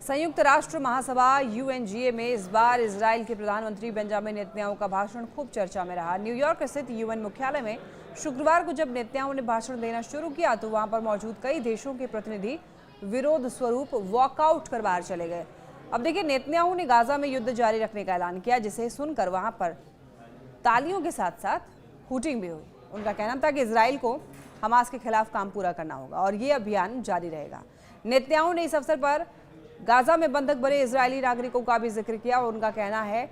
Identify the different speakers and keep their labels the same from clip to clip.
Speaker 1: संयुक्त राष्ट्र महासभा यूएनजीए में इस बार इजराइल के प्रधानमंत्री बेंजामिन नेतन्याहू का भाषण खूब चर्चा में रहा। न्यूयॉर्क स्थित यूएन मुख्यालय में शुक्रवार को जब नेतन्याहू ने भाषण देना शुरू किया तो वहां पर मौजूद कई देशों के प्रतिनिधि विरोध स्वरूप वॉकआउट कर बाहर चले गए। अब देखिए, नेतन्याहू ने गाजा में युद्ध जारी रखने का ऐलान किया, जिसे सुनकर वहां पर तालियों के साथ साथ हूटिंग भी हुई। उनका कहना था कि इजराइल को हमास के खिलाफ काम पूरा करना होगा और ये अभियान जारी रहेगा। नेतन्याहू ने इस अवसर पर गाजा में बंधक बने इजरायली नागरिकों का भी जिक्र किया और उनका कहना है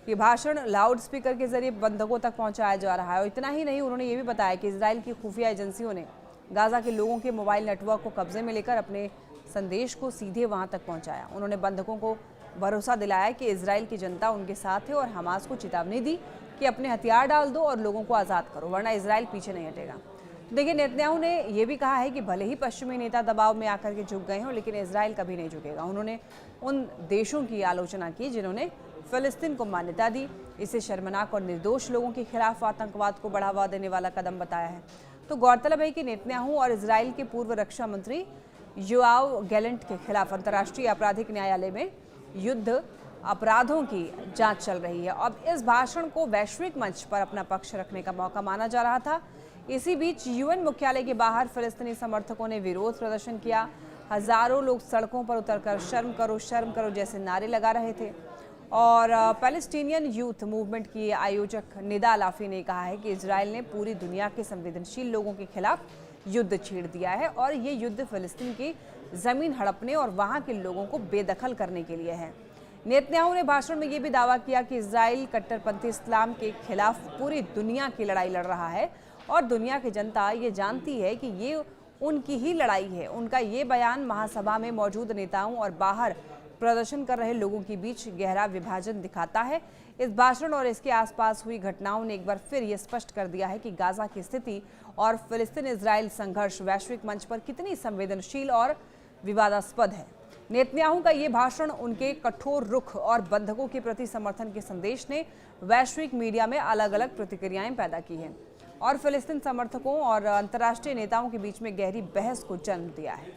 Speaker 1: कि भाषण लाउड स्पीकर के जरिए बंधकों तक पहुंचाया जा रहा है। और इतना ही नहीं, उन्होंने ये भी बताया कि इजराइल की खुफिया एजेंसियों ने गाजा के लोगों के मोबाइल नेटवर्क को कब्जे में लेकर अपने संदेश को सीधे वहां तक पहुंचाया। उन्होंने बंधकों को भरोसा दिलाया कि इजराइल की जनता उनके साथ है और हमास को चेतावनी दी कि अपने हथियार डाल दो और लोगों को आज़ाद करो, वरना इजराइल पीछे नहीं हटेगा। देखिए, नेतन्याहू ने यह भी कहा है कि भले ही पश्चिमी नेता दबाव में आकर के झुक गए हों, लेकिन इजराइल कभी नहीं झुकेगा। उन्होंने उन देशों की आलोचना की जिन्होंने फिलिस्तीन को मान्यता दी। इसे शर्मनाक और निर्दोष लोगों के खिलाफ आतंकवाद को बढ़ावा देने वाला कदम बताया है। तो गौरतलब है कि नेतन्याहू और इजराइल के पूर्व रक्षा मंत्री योआव गैलेंट के खिलाफ अंतर्राष्ट्रीय आपराधिक न्यायालय में युद्ध अपराधों की जांच चल रही है। अब इस भाषण को वैश्विक मंच पर अपना पक्ष रखने का मौका माना जा रहा था। इसी बीच यूएन मुख्यालय के बाहर फिलिस्तीनी समर्थकों ने विरोध प्रदर्शन किया। हजारों लोग सड़कों पर उतरकर शर्म करो जैसे नारे लगा रहे थे। और पैलेस्टीनियन यूथ मूवमेंट की आयोजक निदा लाफी ने कहा है कि इजराइल ने पूरी दुनिया के संवेदनशील लोगों के खिलाफ युद्ध छेड़ दिया है और ये युद्ध फिलिस्तीन की जमीन हड़पने और वहां के लोगों को बेदखल करने के लिए है। नेतन्याहू ने भाषण में ये भी दावा किया कि इजराइल कट्टरपंथी इस्लाम के खिलाफ पूरी दुनिया की लड़ाई लड़ रहा है और दुनिया की जनता ये जानती है कि ये उनकी ही लड़ाई है। उनका ये बयान महासभा में मौजूद नेताओं और बाहर प्रदर्शन कर रहे लोगों के बीच गहरा विभाजन दिखाता है। इस भाषण और इसके आसपास हुई घटनाओं ने एक बार फिर ये स्पष्ट कर दिया है कि गाजा की स्थिति और फिलिस्तीन इजराइल संघर्ष वैश्विक मंच पर कितनी संवेदनशील और विवादास्पद है। नेतन्याहू का ये भाषण, उनके कठोर रुख और बंधकों के प्रति समर्थन के संदेश ने वैश्विक मीडिया में अलग अलग प्रतिक्रियाएं पैदा की हैं और फिलिस्तीन समर्थकों और अंतर्राष्ट्रीय नेताओं के बीच में गहरी बहस को जन्म दिया है।